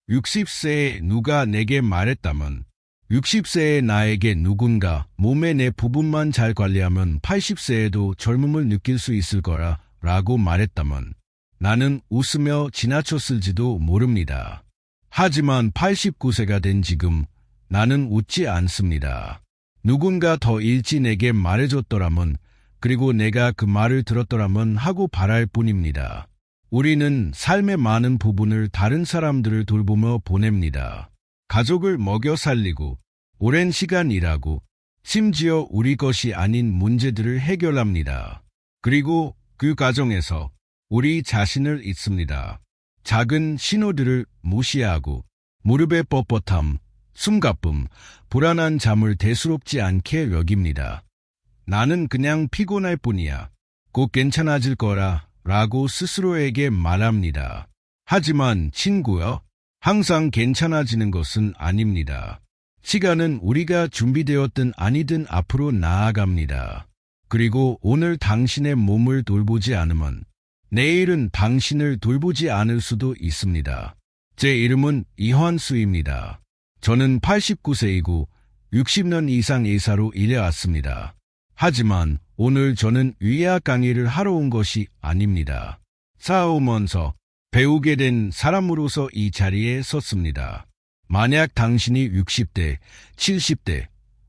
60세에 누가 내게 말했다면 60세의 나에게 누군가 몸의 내 부분만 잘 관리하면 80세에도 젊음을 느낄 수 있을 거라 라고 말했다면 나는 웃으며 지나쳤을지도 모릅니다. 하지만 89세가 된 지금 나는 웃지 않습니다. 누군가 더 일찍 내게 말해줬더라면 그리고 내가 그 말을 들었더라면 하고 바랄 뿐입니다. 우리는 삶의 많은 부분을 다른 사람들을 돌보며 보냅니다. 가족을 먹여 살리고 오랜 시간 일하고 심지어 우리 것이 아닌 문제들을 해결합니다. 그리고 그 과정에서 우리 자신을 잊습니다. 작은 신호들을 무시하고 무릎의 뻣뻣함, 숨가쁨, 불안한 잠을 대수롭지 않게 여깁니다. 나는 그냥 피곤할 뿐이야. 곧 괜찮아질 거라 라고 스스로에게 말합니다. 하지만 친구여, 항상 괜찮아지는 것은 아닙니다. 시간은 우리가 준비되었든 아니든 앞으로 나아갑니다. 그리고 오늘 당신의 몸을 돌보지 않으면 내일은 당신을 돌보지 않을 수도 있습니다. 제 이름은 이환수입니다. 저는 89세이고 60년 이상 의사로 일해왔습니다. 하지만 오늘 저는 의학 강의를 하러 온 것이 아닙니다. 싸우면서 배우게 된 사람으로서 이 자리에 섰습니다. 만약 당신이 60대, 70대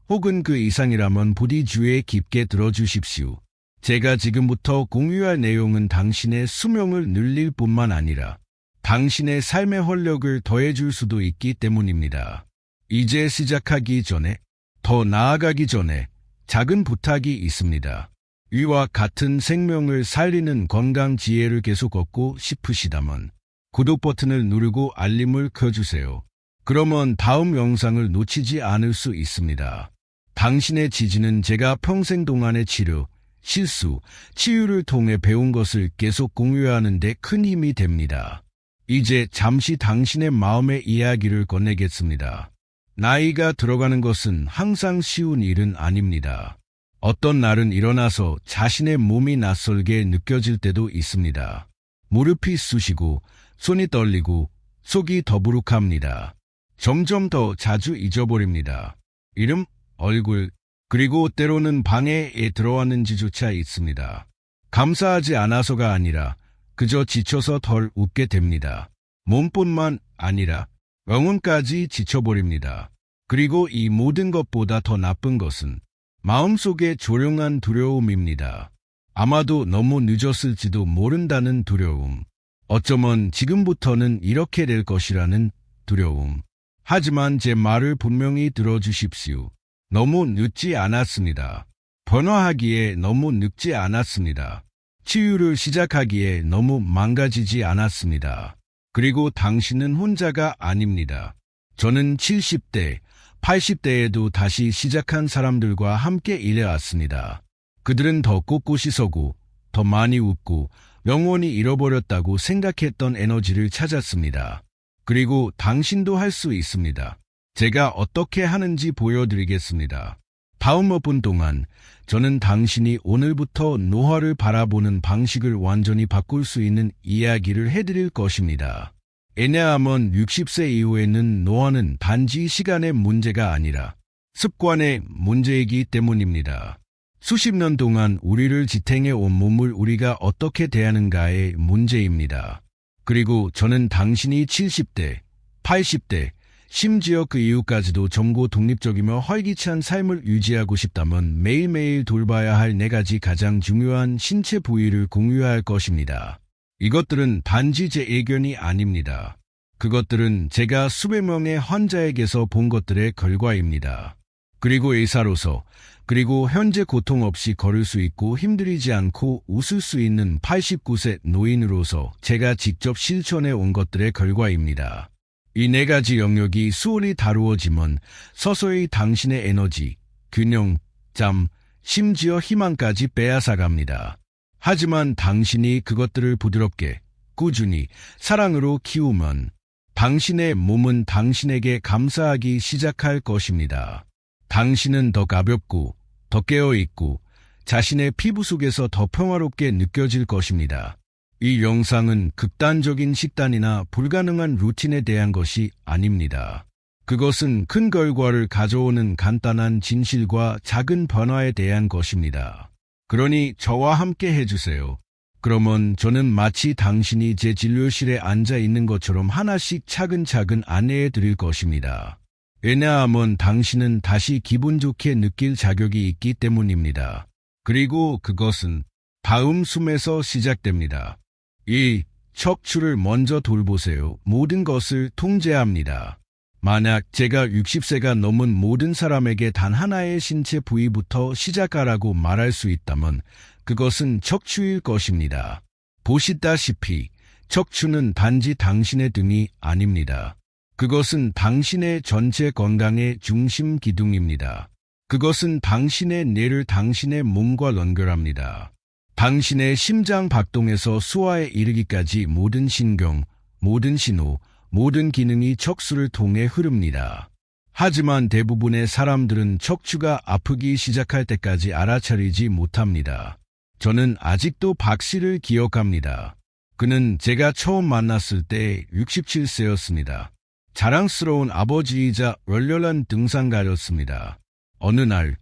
혹은 그 이상이라면 부디 주의에 깊게 들어주십시오. 제가 지금부터 공유할 내용은 당신의 수명을 늘릴 뿐만 아니라 당신의 삶의 활력을 더해줄 수도 있기 때문입니다. 이제 시작하기 전에, 더 나아가기 전에 작은 부탁이 있습니다. 이와 같은 생명을 살리는 건강 지혜를 계속 얻고 싶으시다면 구독 버튼을 누르고 알림을 켜주세요. 그러면 다음 영상을 놓치지 않을 수 있습니다. 당신의 지지는 제가 평생 동안의 치료, 실수, 치유를 통해 배운 것을 계속 공유하는 데 큰 힘이 됩니다. 이제 잠시 당신의 마음의 이야기를 건네겠습니다. 나이가 들어가는 것은 항상 쉬운 일은 아닙니다. 어떤 날은 일어나서 자신의 몸이 낯설게 느껴질 때도 있습니다. 무릎이 쑤시고 손이 떨리고 속이 더부룩합니다. 점점 더 자주 잊어버립니다. 이름, 얼굴, 그리고 때로는 방에 들어왔는지조차 있습니다. 감사하지 않아서가 아니라 그저 지쳐서 덜 웃게 됩니다. 몸뿐만 아니라 영혼까지 지쳐버립니다. 그리고 이 모든 것보다 더 나쁜 것은 마음속의 조용한 두려움입니다. 아마도 너무 늦었을지도 모른다는 두려움. 어쩌면 지금부터는 이렇게 될 것이라는 두려움. 하지만 제 말을 분명히 들어주십시오. 너무 늦지 않았습니다. 변화하기에 너무 늦지 않았습니다. 치유를 시작하기에 너무 망가지지 않았습니다. 그리고 당신은 혼자가 아닙니다. 저는 70대, 80대에도 다시 시작한 사람들과 함께 일해왔습니다. 그들은 더 꼿꼿이 서고 더 많이 웃고 영원히 잃어버렸다고 생각했던 에너지를 찾았습니다. 그리고 당신도 할 수 있습니다. 제가 어떻게 하는지 보여드리겠습니다. 다음 몇 분 동안 저는 당신이 오늘부터 노화를 바라보는 방식을 완전히 바꿀 수 있는 이야기를 해드릴 것입니다. 왜냐하면 60세 이후에는 노화는 단지 시간의 문제가 아니라 습관의 문제이기 때문입니다. 수십 년 동안 우리를 지탱해 온 몸을 우리가 어떻게 대하는가의 문제입니다. 그리고 저는 당신이 70대, 80대, 심지어 그 이후까지도 젊고 독립적이며 활기찬 삶을 유지하고 싶다면 매일매일 돌봐야 할 4가지 가장 중요한 신체 부위를 공유할 것입니다. 이것들은 단지 제 의견이 아닙니다. 그것들은 제가 수백 명의 환자에게서 본 것들의 결과입니다. 그리고 의사로서, 그리고 현재 고통 없이 걸을 수 있고 힘들이지 않고 웃을 수 있는 89세 노인으로서 제가 직접 실천해 온 것들의 결과입니다. 이 4가지 영역이 수월히 다루어지면 서서히 당신의 에너지, 균형, 잠, 심지어 희망까지 빼앗아갑니다. 하지만 당신이 그것들을 부드럽게, 꾸준히, 사랑으로 키우면 당신의 몸은 당신에게 감사하기 시작할 것입니다. 당신은 더 가볍고, 더 깨어있고, 자신의 피부 속에서 더 평화롭게 느껴질 것입니다. 이 영상은 극단적인 식단이나 불가능한 루틴에 대한 것이 아닙니다. 그것은 큰 결과를 가져오는 간단한 진실과 작은 변화에 대한 것입니다. 그러니 저와 함께 해주세요. 그러면 저는 마치 당신이 제 진료실에 앉아 있는 것처럼 하나씩 차근차근 안내해 드릴 것입니다. 왜냐하면 당신은 다시 기분 좋게 느낄 자격이 있기 때문입니다. 그리고 그것은 다음 숨에서 시작됩니다. 이 척추를 먼저 돌보세요. 모든 것을 통제합니다. 만약 제가 60세가 넘은 모든 사람에게 단 하나의 신체 부위부터 시작하라고 말할 수 있다면 그것은 척추일 것입니다. 보시다시피 척추는 단지 당신의 등이 아닙니다. 그것은 당신의 전체 건강의 중심 기둥입니다. 그것은 당신의 뇌를 당신의 몸과 연결합니다. 당신의 심장 박동에서 소화에 이르기까지 모든 신경, 모든 신호, 모든 기능이 척추를 통해 흐릅니다. 하지만 대부분의 사람들은 척추가 아프기 시작할 때까지 알아차리지 못합니다. 저는 아직도 박 씨를 기억합니다. 그는 제가 처음 만났을 때 67세였습니다. 자랑스러운 아버지이자 열렬한 등산가였습니다. 어느 날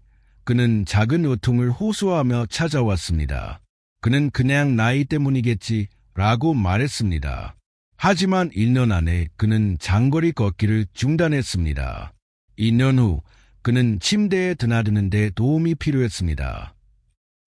그는 작은 요통을 호소하며 찾아왔습니다. 그는 그냥 나이 때문이겠지 라고 말했습니다. 하지만 1년 안에 그는 장거리 걷기를 중단했습니다. 2년 후 그는 침대에 드나드는데 도움이 필요했습니다.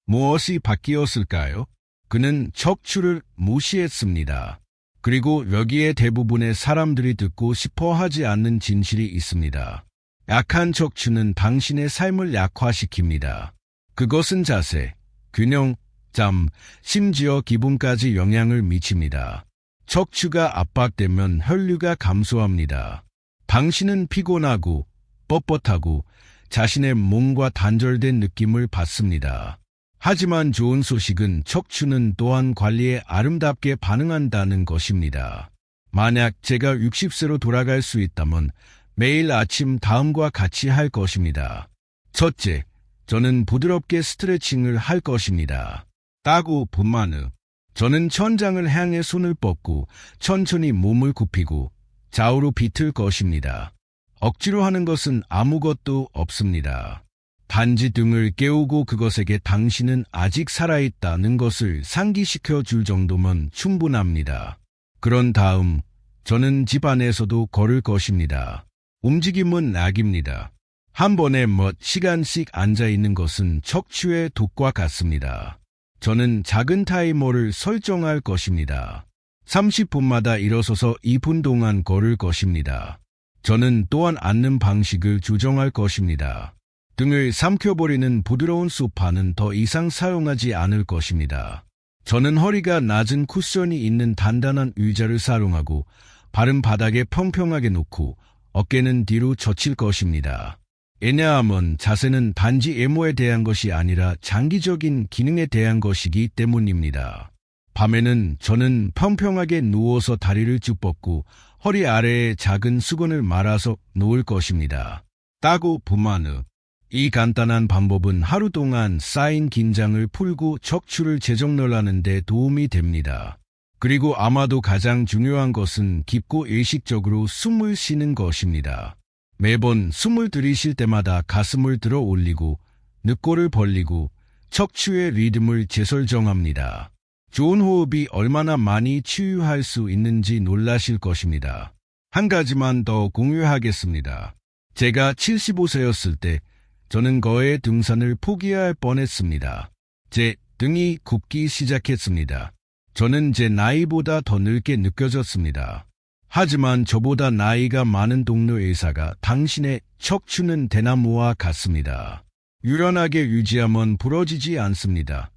무엇이 바뀌었을까요? 그는 척추를 무시했습니다. 그리고 여기에 대부분의 사람들이 듣고 싶어 하지 않는 진실이 있습니다. 약한 척추는 당신의 삶을 약화시킵니다. 그것은 자세, 균형, 잠, 심지어 기분까지 영향을 미칩니다. 척추가 압박되면 혈류가 감소합니다. 당신은 피곤하고 뻣뻣하고 자신의 몸과 단절된 느낌을 받습니다. 하지만 좋은 소식은 척추는 또한 관리에 아름답게 반응한다는 것입니다. 만약 제가 60세로 돌아갈 수 있다면 매일 아침 다음과 같이 할 것입니다. 첫째, 저는 부드럽게 스트레칭을 할 것입니다. 따고 분만으. 저는 천장을 향해 손을 뻗고 천천히 몸을 굽히고 좌우로 비틀 것입니다. 억지로 하는 것은 아무것도 없습니다. 단지 등을 깨우고 그것에게 당신은 아직 살아있다는 것을 상기시켜 줄 정도면 충분합니다. 그런 다음 저는 집 안에서도 걸을 것입니다. 움직임은 낙입니다. 한 번에 몇 시간씩 앉아있는 것은 척추의 독과 같습니다. 저는 작은 타이머를 설정할 것입니다. 30분마다 일어서서 2분 동안 걸을 것입니다. 저는 또한 앉는 방식을 조정할 것입니다. 등을 삼켜버리는 부드러운 소파는 더 이상 사용하지 않을 것입니다. 저는 허리가 낮은 쿠션이 있는 단단한 의자를 사용하고 발은 바닥에 평평하게 놓고 어깨는 뒤로 젖힐 것입니다. 왜냐하면 자세는 단지 외모에 대한 것이 아니라 장기적인 기능에 대한 것이기 때문입니다. 밤에는 저는 평평하게 누워서 다리를 쭉 뻗고 허리 아래에 작은 수건을 말아서 놓을 것입니다. 따고 분만으. 이 간단한 방법은 하루 동안 쌓인 긴장을 풀고 척추를 재정렬하는 데 도움이 됩니다. 그리고 아마도 가장 중요한 것은 깊고 의식적으로 숨을 쉬는 것입니다. 매번 숨을 들이쉴 때마다 가슴을 들어 올리고 늑골을 벌리고 척추의 리듬을 재설정합니다. 좋은 호흡이 얼마나 많이 치유할 수 있는지 놀라실 것입니다. 한 가지만 더 공유하겠습니다. 제가 75세였을 때 저는 거의 등산을 포기할 뻔했습니다. 제 등이 굽기 시작했습니다. 저는 제 나이보다 더 늙게 느껴졌습니다. 하지만 저보다 나이가 많은 동료 의사가 당신의 척추는 대나무와 같습니다. 유연하게 유지하면 부러지지 않습니다.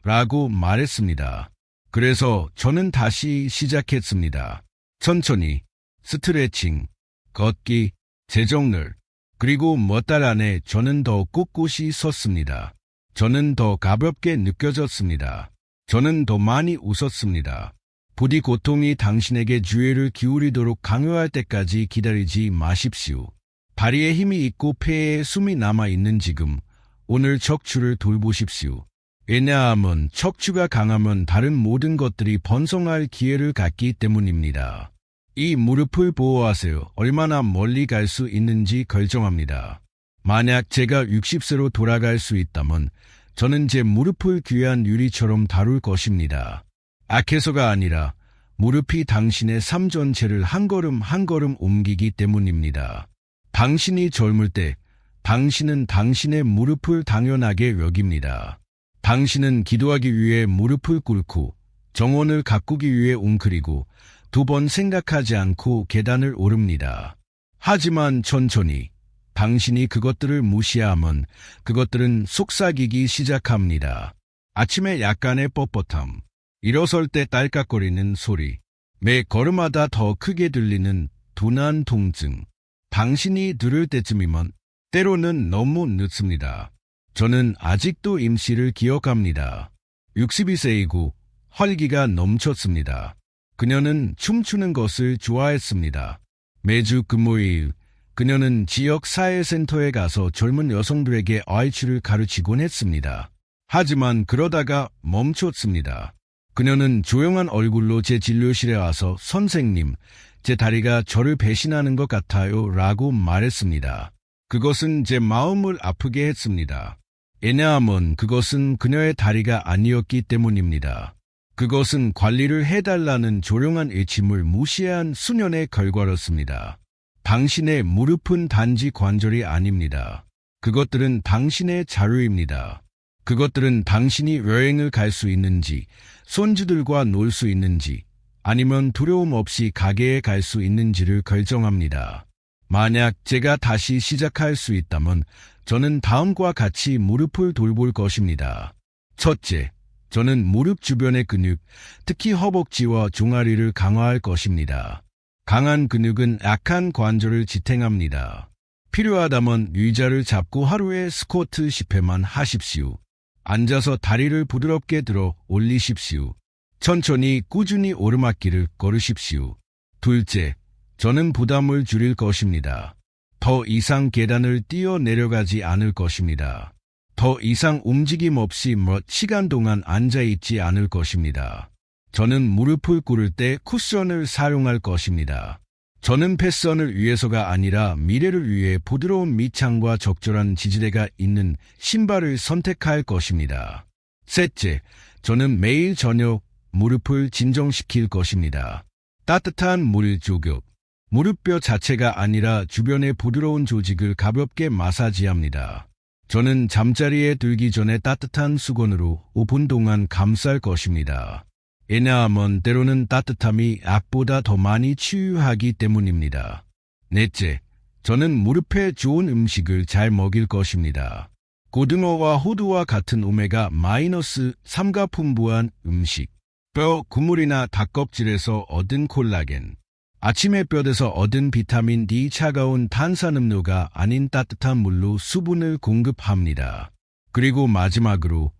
라고 말했습니다. 그래서 저는 다시 시작했습니다. 천천히, 스트레칭, 걷기, 재정렬, 그리고 몇 달 안에 저는 더 꿋꿋이 섰습니다. 저는 더 가볍게 느껴졌습니다. 저는 더 많이 웃었습니다. 부디 고통이 당신에게 주의를 기울이도록 강요할 때까지 기다리지 마십시오. 다리에 힘이 있고 폐에 숨이 남아있는 지금, 오늘 척추를 돌보십시오. 왜냐하면 척추가 강하면 다른 모든 것들이 번성할 기회를 갖기 때문입니다. 이 무릎을 보호하세요. 얼마나 멀리 갈 수 있는지 결정합니다. 만약 제가 60세로 돌아갈 수 있다면 저는 제 무릎을 귀한 유리처럼 다룰 것입니다. 악해서가 아니라 무릎이 당신의 삶 전체를 한 걸음 한 걸음 옮기기 때문입니다. 당신이 젊을 때 당신은 당신의 무릎을 당연하게 여깁니다. 당신은 기도하기 위해 무릎을 꿇고 정원을 가꾸기 위해 웅크리고 2번 생각하지 않고 계단을 오릅니다. 하지만 천천히 당신이 그것들을 무시하면 그것들은 속삭이기 시작합니다. 아침에 약간의 뻣뻣함, 일어설 때 딸깍거리는 소리, 매 걸음마다 더 크게 들리는 둔한 통증. 당신이 들을 때쯤이면 때로는 너무 늦습니다. 저는 아직도 임씨를 기억합니다. 62세이고 활기가 넘쳤습니다. 그녀는 춤추는 것을 좋아했습니다. 매주 금요일 그녀는 지역 사회센터에 가서 젊은 여성들에게 아이치를 가르치곤 했습니다. 하지만 그러다가 멈췄습니다. 그녀는 조용한 얼굴로 제 진료실에 와서 선생님, 제 다리가 저를 배신하는 것 같아요 라고 말했습니다. 그것은 제 마음을 아프게 했습니다. 왜냐하면 그것은 그녀의 다리가 아니었기 때문입니다. 그것은 관리를 해달라는 조용한 외침을 무시한 수년의 결과였습니다. 당신의 무릎은 단지 관절이 아닙니다. 그것들은 당신의 자유입니다. 그것들은 당신이 여행을 갈 수 있는지, 손주들과 놀 수 있는지, 아니면 두려움 없이 가게에 갈 수 있는지를 결정합니다. 만약 제가 다시 시작할 수 있다면 저는 다음과 같이 무릎을 돌볼 것입니다. 첫째, 저는 무릎 주변의 근육, 특히 허벅지와 종아리를 강화할 것입니다. 강한 근육은 약한 관절을 지탱합니다. 필요하다면 의자를 잡고 하루에 스쿼트 10회만 하십시오. 앉아서 다리를 부드럽게 들어 올리십시오. 천천히 꾸준히 오르막길을 걸으십시오. 둘째, 저는 부담을 줄일 것입니다. 더 이상 계단을 뛰어 내려가지 않을 것입니다. 더 이상 움직임 없이 몇 시간 동안 앉아있지 않을 것입니다. 저는 무릎을 꿇을 때 쿠션을 사용할 것입니다. 저는 패션을 위해서가 아니라 미래를 위해 부드러운 밑창과 적절한 지지대가 있는 신발을 선택할 것입니다. 셋째, 저는 매일 저녁 무릎을 진정시킬 것입니다. 따뜻한 물 조격. 무릎뼈 자체가 아니라 주변의 부드러운 조직을 가볍게 마사지합니다. 저는 잠자리에 들기 전에 따뜻한 수건으로 5분 동안 감쌀 것입니다. 왜냐하면 때로는 따뜻함이 약보다 더 많이 치유하기 때문입니다. 넷째, 저는 무릎에 좋은 음식을 잘 먹일 것입니다. 고등어와 호두와 같은 오메가-3가 풍부한 음식, 뼈, 국물이나 닭껍질에서 얻은 콜라겐, 아침에 뼈에서 얻은 비타민 D, 차가운 탄산음료가 아닌 따뜻한 물로 수분을 공급합니다. 그리고 마지막으로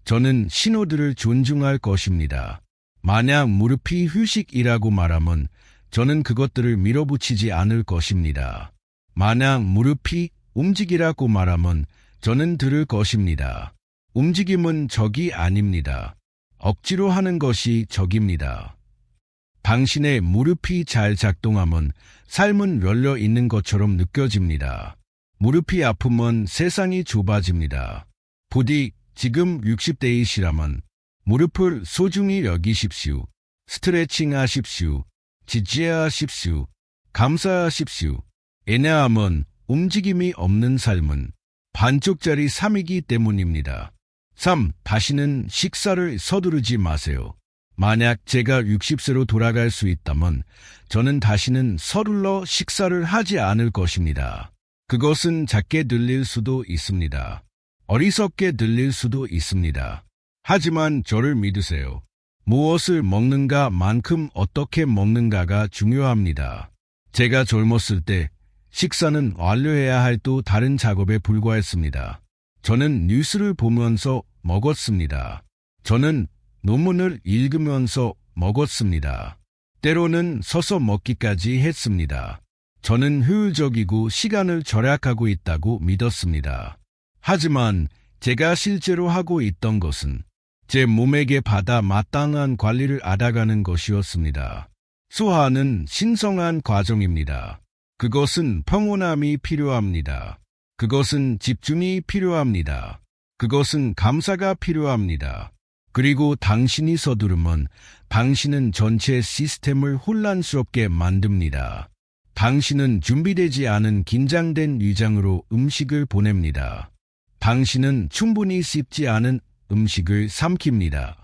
저는 신호들을 존중할 것입니다. 만약 무릎이 휴식이라고 말하면 저는 그것들을 밀어붙이지 않을 것입니다. 만약 무릎이 움직이라고 말하면 저는 들을 것입니다. 움직임은 적이 아닙니다. 억지로 하는 것이 적입니다. 당신의 무릎이 잘 작동하면 삶은 열려 있는 것처럼 느껴집니다. 무릎이 아프면 세상이 좁아집니다. 부디 지금 60대이시라면 무릎을 소중히 여기십시오. 스트레칭 하십시오. 지지하십시오. 감사하십시오. 왜냐하면 움직임이 없는 삶은 반쪽짜리 삶이기 때문입니다. 3. 다시는 식사를 서두르지 마세요. 만약 제가 60세로 돌아갈 수 있다면 저는 다시는 서둘러 식사를 하지 않을 것입니다. 그것은 작게 들릴 수도 있습니다. 어리석게 들릴 수도 있습니다. 하지만 저를 믿으세요. 무엇을 먹는가만큼 어떻게 먹는가가 중요합니다. 제가 젊었을 때 식사는 완료해야 할 또 다른 작업에 불과했습니다. 저는 뉴스를 보면서 먹었습니다. 저는 논문을 읽으면서 먹었습니다. 때로는 서서 먹기까지 했습니다. 저는 효율적이고 시간을 절약하고 있다고 믿었습니다. 하지만 제가 실제로 하고 있던 것은 제 몸에게 받아 마땅한 관리를 알아가는 것이었습니다. 수화는 신성한 과정입니다. 그것은 평온함이 필요합니다. 그것은 집중이 필요합니다. 그것은 감사가 필요합니다. 그리고 당신이 서두르면 당신은 전체 시스템을 혼란스럽게 만듭니다. 당신은 준비되지 않은 긴장된 위장으로 음식을 보냅니다. 당신은 충분히 씹지 않은 음식을 삼킵니다.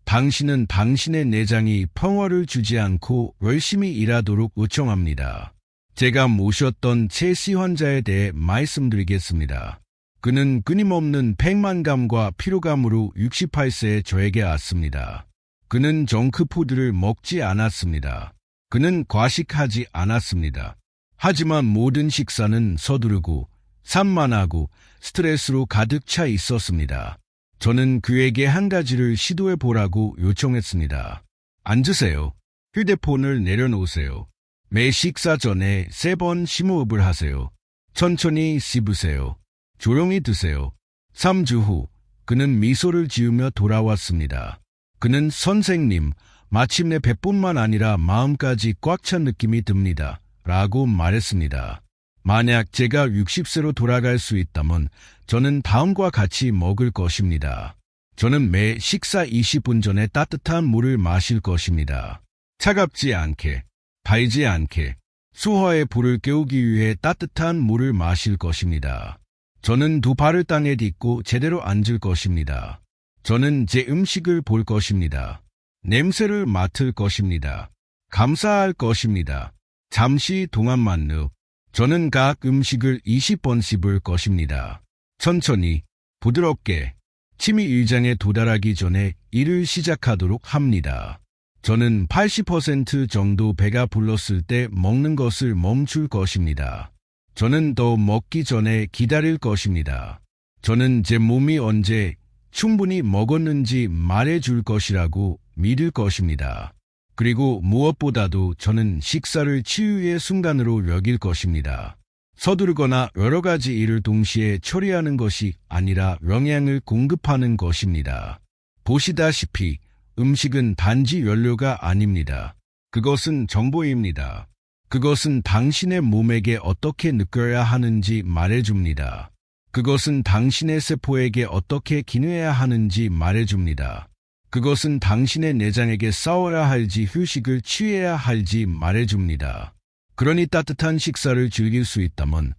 당신은 당신의 내장이 평화를 주지 않고 열심히 일하도록 요청합니다. 제가 모셨던 체시 환자에 대해 말씀드리겠습니다. 그는 끊임없는 백만감과 피로감으로 68세에 저에게 왔습니다. 그는 정크푸드를 먹지 않았습니다. 그는 과식하지 않았습니다. 하지만 모든 식사는 서두르고 산만하고 스트레스로 가득 차 있었습니다. 저는 그에게 한 가지를 시도해 보라고 요청했습니다. 앉으세요. 휴대폰을 내려놓으세요. 매 식사 전에 3번 심호흡을 하세요. 천천히 씹으세요. 조용히 드세요. 3주 후 그는 미소를 지으며 돌아왔습니다. 그는 선생님, 마침내 배뿐만 아니라 마음까지 꽉 찬 느낌이 듭니다. 라고 말했습니다. 만약 제가 60세로 돌아갈 수 있다면 저는 다음과 같이 먹을 것입니다. 저는 매 식사 20분 전에 따뜻한 물을 마실 것입니다. 차갑지 않게, 달지 않게, 수화의 불을 깨우기 위해 따뜻한 물을 마실 것입니다. 저는 2발을 땅에 딛고 제대로 앉을 것입니다. 저는 제 음식을 볼 것입니다. 냄새를 맡을 것입니다. 감사할 것입니다. 잠시 동안만요. 저는 각 음식을 20번 씹을 것입니다. 천천히, 부드럽게, 침이 위장에 도달하기 전에 일을 시작하도록 합니다. 저는 80% 정도 배가 불렀을 때 먹는 것을 멈출 것입니다. 저는 더 먹기 전에 기다릴 것입니다. 저는 제 몸이 언제 충분히 먹었는지 말해줄 것이라고 믿을 것입니다. 그리고 무엇보다도 저는 식사를 치유의 순간으로 여길 것입니다. 서두르거나 여러 가지 일을 동시에 처리하는 것이 아니라 영양을 공급하는 것입니다. 보시다시피 음식은 단지 연료가 아닙니다. 그것은 정보입니다. 그것은 당신의 몸에게 어떻게 느껴야 하는지 말해줍니다. 그것은 당신의 세포에게 어떻게 기능해야 하는지 말해줍니다. 그것은 당신의 내장에게 싸워야 할지 휴식을 취해야 할지 말해줍니다. 그러니 따뜻한 식사를 즐길 수 있다면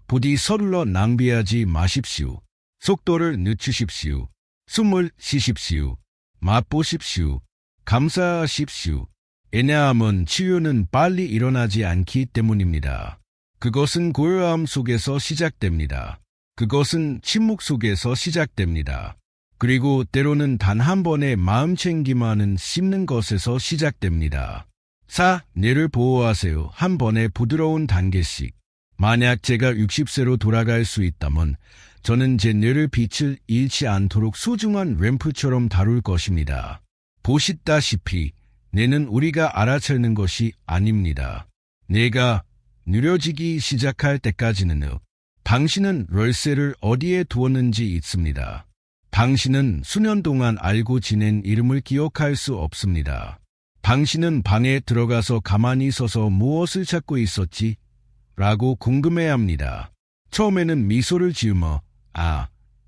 부디 서둘러 낭비하지 마십시오. 속도를 늦추십시오. 숨을 쉬십시오. 맛보십시오. 감사하십시오. 왜냐하면 치유는 빨리 일어나지 않기 때문입니다. 그것은 고요함 속에서 시작됩니다. 그것은 침묵 속에서 시작됩니다. 그리고 때로는 단 한 번의 마음 챙김하는 씹는 것에서 시작됩니다. 뇌를 보호하세요. 한 번의 부드러운 단계씩. 만약 제가 60세로 돌아갈 수 있다면 저는 제 뇌를 빛을 잃지 않도록 소중한 램프처럼 다룰 것입니다. 보시다시피 뇌는 우리가 알아채는 것이 아닙니다. 뇌가 느려지기 시작할 때까지는요. 당신은 열쇠를 어디에 두었는지 있습니다. 당신은 수년 동안 알고 지낸 이름을 기억할 수 없습니다. 당신은 방에 들어가서 가만히 서서 무엇을 찾고 있었지? 라고 궁금해합니다. 처음에는 미소를 지으며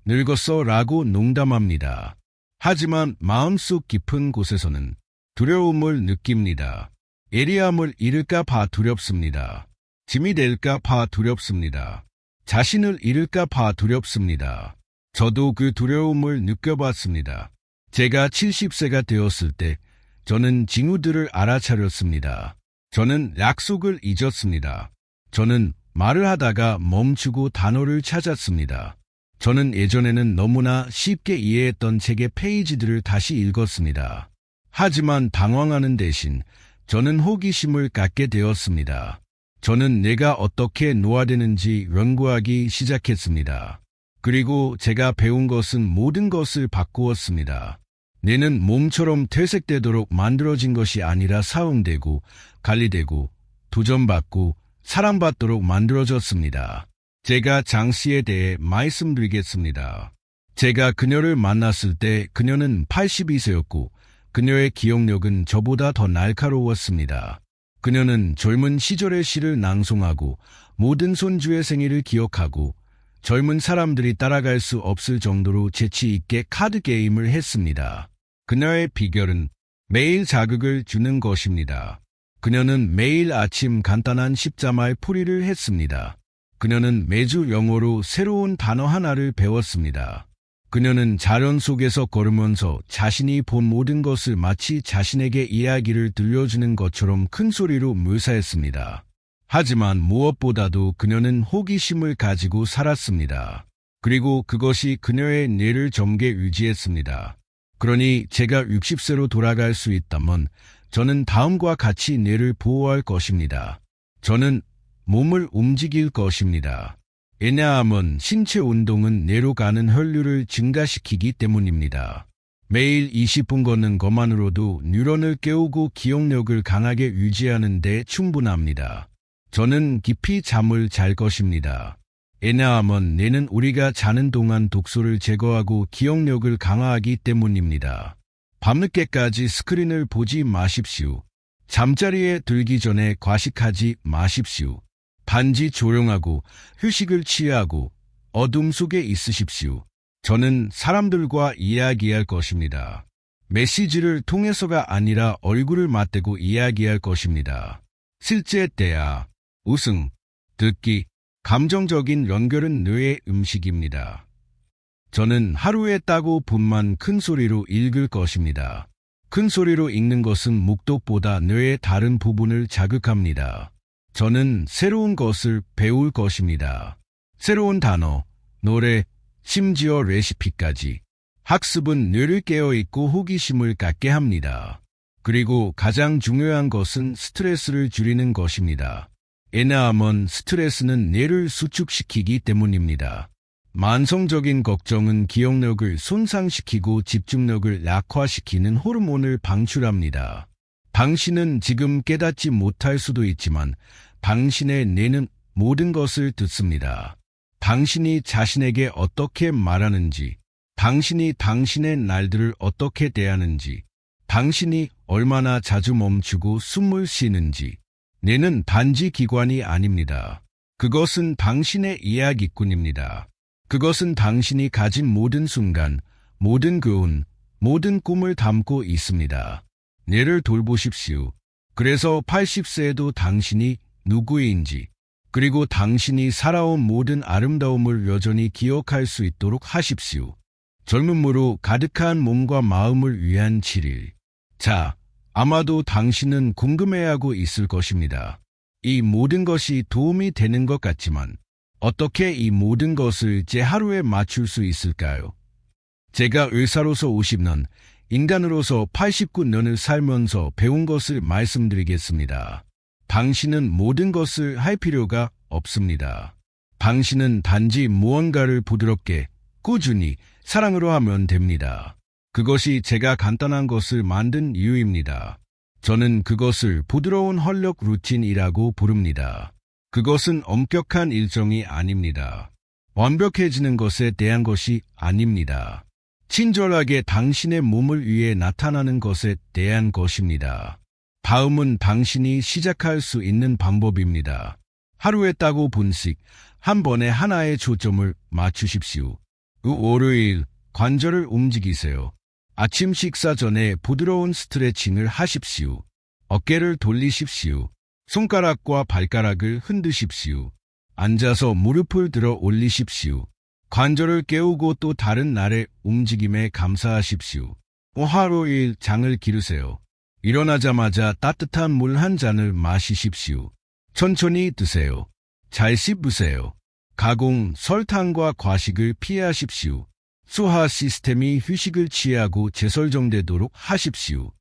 늙었어 라고 농담합니다. 하지만 마음속 깊은 곳에서는 두려움을 느낍니다. 예리함을 잃을까 봐 두렵습니다. 짐이 될까 봐 두렵습니다. 자신을 잃을까 봐 두렵습니다. 저도 그 두려움을 느껴봤습니다. 제가 70세가 되었을 때 저는 징후들을 알아차렸습니다. 저는 약속을 잊었습니다. 저는 말을 하다가 멈추고 단어를 찾았습니다. 저는 예전에는 너무나 쉽게 이해했던 책의 페이지들을 다시 읽었습니다. 하지만 당황하는 대신 저는 호기심을 갖게 되었습니다. 저는 내가 어떻게 노화되는지 연구하기 시작했습니다. 그리고 제가 배운 것은 모든 것을 바꾸었습니다. 뇌는 몸처럼 퇴색되도록 만들어진 것이 아니라 사용되고 관리되고 도전받고 사랑받도록 만들어졌습니다. 제가 장씨에 대해 말씀드리겠습니다. 제가 그녀를 만났을 때 그녀는 82세였고 그녀의 기억력은 저보다 더 날카로웠습니다. 그녀는 젊은 시절의 시를 낭송하고 모든 손주의 생일을 기억하고 젊은 사람들이 따라갈 수 없을 정도로 재치 있게 카드 게임을 했습니다. 그녀의 비결은 매일 자극을 주는 것입니다. 그녀는 매일 아침 간단한 십자말 풀이를 했습니다. 그녀는 매주 영어로 새로운 단어 하나를 배웠습니다. 그녀는 자연 속에서 걸으면서 자신이 본 모든 것을 마치 자신에게 이야기를 들려주는 것처럼 큰 소리로 묘사했습니다. 하지만 무엇보다도 그녀는 호기심을 가지고 살았습니다. 그리고 그것이 그녀의 뇌를 젊게 유지했습니다. 그러니 제가 60세로 돌아갈 수 있다면 저는 다음과 같이 뇌를 보호할 것입니다. 저는 몸을 움직일 것입니다. 왜냐하면 신체 운동은 뇌로 가는 혈류를 증가시키기 때문입니다. 매일 20분 걷는 것만으로도 뉴런을 깨우고 기억력을 강하게 유지하는 데 충분합니다. 저는 깊이 잠을 잘 것입니다. 왜냐하면 뇌는 우리가 자는 동안 독소를 제거하고 기억력을 강화하기 때문입니다. 밤늦게까지 스크린을 보지 마십시오. 잠자리에 들기 전에 과식하지 마십시오. 반지 조용하고 휴식을 취하고 어둠 속에 있으십시오. 저는 사람들과 이야기할 것입니다. 메시지를 통해서가 아니라 얼굴을 맞대고 이야기할 것입니다. 실제 대화, 웃음, 듣기, 감정적인 연결은 뇌의 음식입니다. 저는 하루에 따고 분만 큰 소리로 읽을 것입니다. 큰 소리로 읽는 것은 묵독보다 뇌의 다른 부분을 자극합니다. 저는 새로운 것을 배울 것입니다. 새로운 단어, 노래, 심지어 레시피까지. 학습은 뇌를 깨어있고 호기심을 갖게 합니다. 그리고 가장 중요한 것은 스트레스를 줄이는 것입니다. 왜냐하면 스트레스는 뇌를 수축시키기 때문입니다. 만성적인 걱정은 기억력을 손상시키고 집중력을 약화시키는 호르몬을 방출합니다. 당신은 지금 깨닫지 못할 수도 있지만 당신의 뇌는 모든 것을 듣습니다. 당신이 자신에게 어떻게 말하는지, 당신이 당신의 날들을 어떻게 대하는지, 당신이 얼마나 자주 멈추고 숨을 쉬는지. 뇌는 단지 기관이 아닙니다. 그것은 당신의 이야기꾼입니다. 그것은 당신이 가진 모든 순간, 모든 교훈, 모든 꿈을 담고 있습니다. 뇌를 돌보십시오. 그래서 80세에도 당신이 누구인지, 그리고 당신이 살아온 모든 아름다움을 여전히 기억할 수 있도록 하십시오. 젊음으로 가득한 몸과 마음을 위한 7일. 자, 아마도 당신은 궁금해하고 있을 것입니다. 이 모든 것이 도움이 되는 것 같지만 어떻게 이 모든 것을 제 하루에 맞출 수 있을까요? 제가 의사로서 50년, 인간으로서 89년을 살면서 배운 것을 말씀드리겠습니다. 당신은 모든 것을 할 필요가 없습니다. 당신은 단지 무언가를 부드럽게, 꾸준히, 사랑으로 하면 됩니다. 그것이 제가 간단한 것을 만든 이유입니다. 저는 그것을 부드러운 활력 루틴이라고 부릅니다. 그것은 엄격한 일정이 아닙니다. 완벽해지는 것에 대한 것이 아닙니다. 친절하게 당신의 몸을 위해 나타나는 것에 대한 것입니다. 다음은 당신이 시작할 수 있는 방법입니다. 하루에 따고 분식, 한 번에 하나의 초점을 맞추십시오. 월요일, 관절을 움직이세요. 아침 식사 전에 부드러운 스트레칭을 하십시오. 어깨를 돌리십시오. 손가락과 발가락을 흔드십시오. 앉아서 무릎을 들어 올리십시오. 관절을 깨우고 또 다른 날의 움직임에 감사하십시오. 하루일 장을 기르세요. 일어나자마자 따뜻한 물 한 잔을 마시십시오. 천천히 드세요. 잘 씹으세요. 가공, 설탕과 과식을 피하십시오. 소화 시스템이 휴식을 취하고 재설정되도록 하십시오.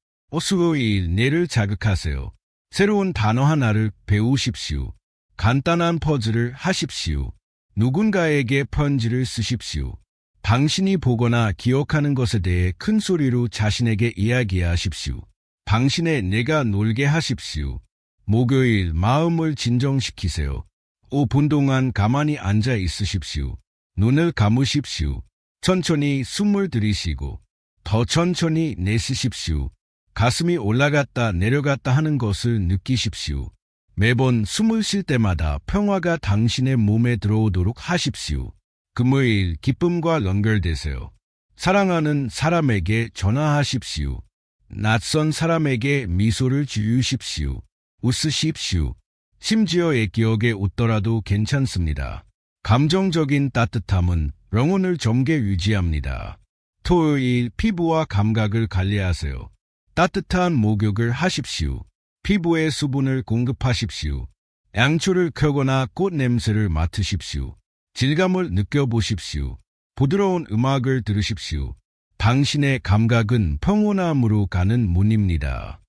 수요일 뇌를 자극하세요. 새로운 단어 하나를 배우십시오. 간단한 퍼즐을 하십시오. 누군가에게 편지를 쓰십시오. 당신이 보거나 기억하는 것에 대해 큰 소리로 자신에게 이야기하십시오. 당신의 뇌가 놀게 하십시오. 목요일 마음을 진정시키세요. 5분 동안 가만히 앉아 있으십시오. 눈을 감으십시오. 천천히 숨을 들이쉬고 더 천천히 내쉬십시오. 가슴이 올라갔다 내려갔다 하는 것을 느끼십시오. 매번 숨을 쉴 때마다 평화가 당신의 몸에 들어오도록 하십시오. 금요일 기쁨과 연결되세요. 사랑하는 사람에게 전화하십시오. 낯선 사람에게 미소를 지으십시오. 웃으십시오. 심지어 기억에 웃더라도 괜찮습니다. 감정적인 따뜻함은 영혼을 젊게 유지합니다. 토요일 피부와 감각을 관리하세요. 따뜻한 목욕을 하십시오. 피부에 수분을 공급하십시오. 양초를 켜거나 꽃 냄새를 맡으십시오. 질감을 느껴보십시오. 부드러운 음악을 들으십시오. 당신의 감각은 평온함으로 가는 문입니다.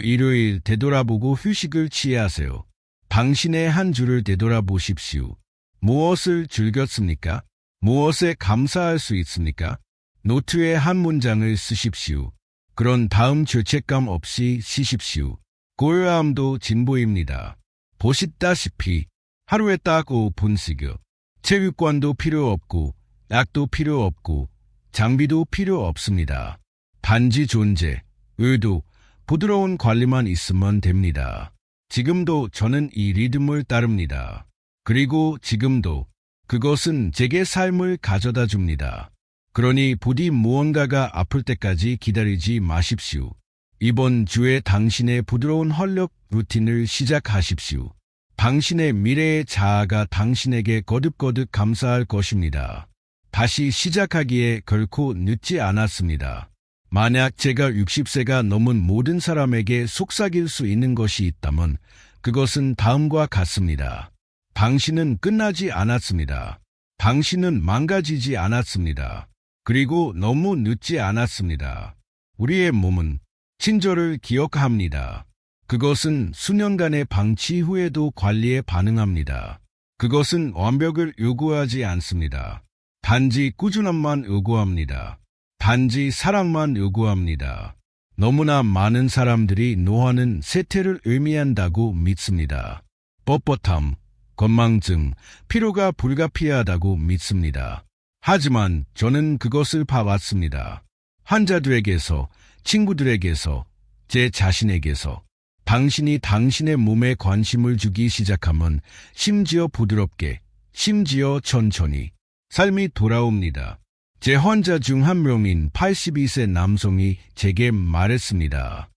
일요일 되돌아보고 휴식을 취하세요. 당신의 한 주를 되돌아보십시오. 무엇을 즐겼습니까? 무엇에 감사할 수 있습니까? 노트에 한 문장을 쓰십시오. 그런 다음 죄책감 없이 쉬십시오. 고요함도 진보입니다. 보시다시피 하루에 딱 5분씩요. 체육관도 필요 없고 약도 필요 없고 장비도 필요 없습니다. 단지 존재, 의도, 부드러운 관리만 있으면 됩니다. 지금도 저는 이 리듬을 따릅니다. 그리고 지금도 그것은 제게 삶을 가져다 줍니다. 그러니 부디 무언가가 아플 때까지 기다리지 마십시오. 이번 주에 당신의 부드러운 활력 루틴을 시작하십시오. 당신의 미래의 자아가 당신에게 거듭거듭 감사할 것입니다. 다시 시작하기에 결코 늦지 않았습니다. 만약 제가 60세가 넘은 모든 사람에게 속삭일 수 있는 것이 있다면 그것은 다음과 같습니다. 당신은 끝나지 않았습니다. 당신은 망가지지 않았습니다. 그리고 너무 늦지 않았습니다. 우리의 몸은 친절을 기억합니다. 그것은 수년간의 방치 후에도 관리에 반응합니다. 그것은 완벽을 요구하지 않습니다. 단지 꾸준함만 요구합니다. 단지 사랑만 요구합니다. 너무나 많은 사람들이 노화는 쇠퇴를 의미한다고 믿습니다. 뻣뻣함, 건망증, 피로가 불가피하다고 믿습니다. 하지만 저는 그것을 봐왔습니다. 환자들에게서, 친구들에게서, 제 자신에게서 당신이 당신의 몸에 관심을 주기 시작하면 심지어 부드럽게, 심지어 천천히 삶이 돌아옵니다. 제 환자 중 한 명인 82세 남성이 제게 말했습니다.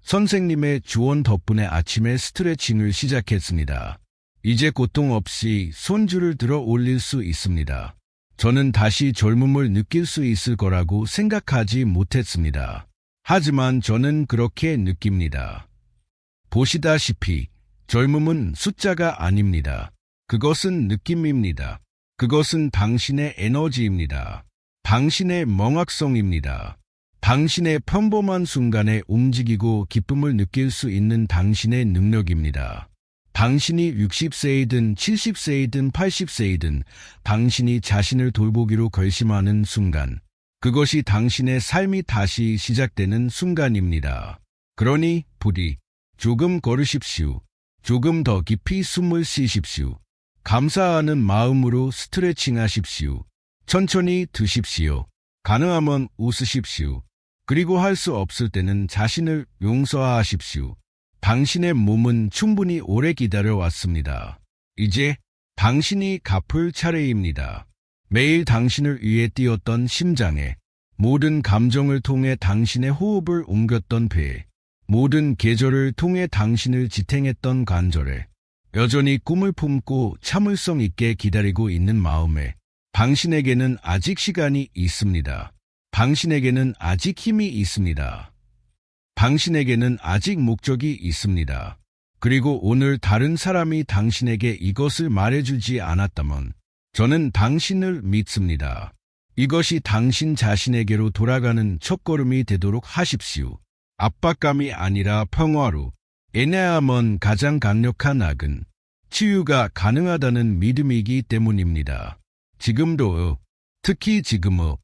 선생님의 조언 덕분에 아침에 스트레칭을 시작했습니다. 이제 고통 없이 손줄을 들어 올릴 수 있습니다. 저는 다시 젊음을 느낄 수 있을 거라고 생각하지 못했습니다. 하지만 저는 그렇게 느낍니다. 보시다시피 젊음은 숫자가 아닙니다. 그것은 느낌입니다. 그것은 당신의 에너지입니다. 당신의 명확성입니다. 당신의 평범한 순간에 움직이고 기쁨을 느낄 수 있는 당신의 능력입니다. 당신이 60세이든 70세이든 80세이든 당신이 자신을 돌보기로 결심하는 순간, 그것이 당신의 삶이 다시 시작되는 순간입니다. 그러니 부디 조금 걸으십시오. 조금 더 깊이 숨을 쉬십시오. 감사하는 마음으로 스트레칭 하십시오. 천천히 드십시오. 가능하면 웃으십시오. 그리고 할 수 없을 때는 자신을 용서하십시오. 당신의 몸은 충분히 오래 기다려왔습니다. 이제 당신이 갚을 차례입니다. 매일 당신을 위해 뛰었던 심장에, 모든 감정을 통해 당신의 호흡을 옮겼던 배에, 모든 계절을 통해 당신을 지탱했던 관절에, 여전히 꿈을 품고 참을성 있게 기다리고 있는 마음에, 당신에게는 아직 시간이 있습니다. 당신에게는 아직 힘이 있습니다. 당신에게는 아직 목적이 있습니다. 그리고 오늘 다른 사람이 당신에게 이것을 말해주지 않았다면 저는 당신을 믿습니다. 이것이 당신 자신에게로 돌아가는 첫걸음이 되도록 하십시오. 압박감이 아니라 평화로. 애매함은 가장 강력한 악은 치유가 가능하다는 믿음이기 때문입니다. 지금도, 특히 지금은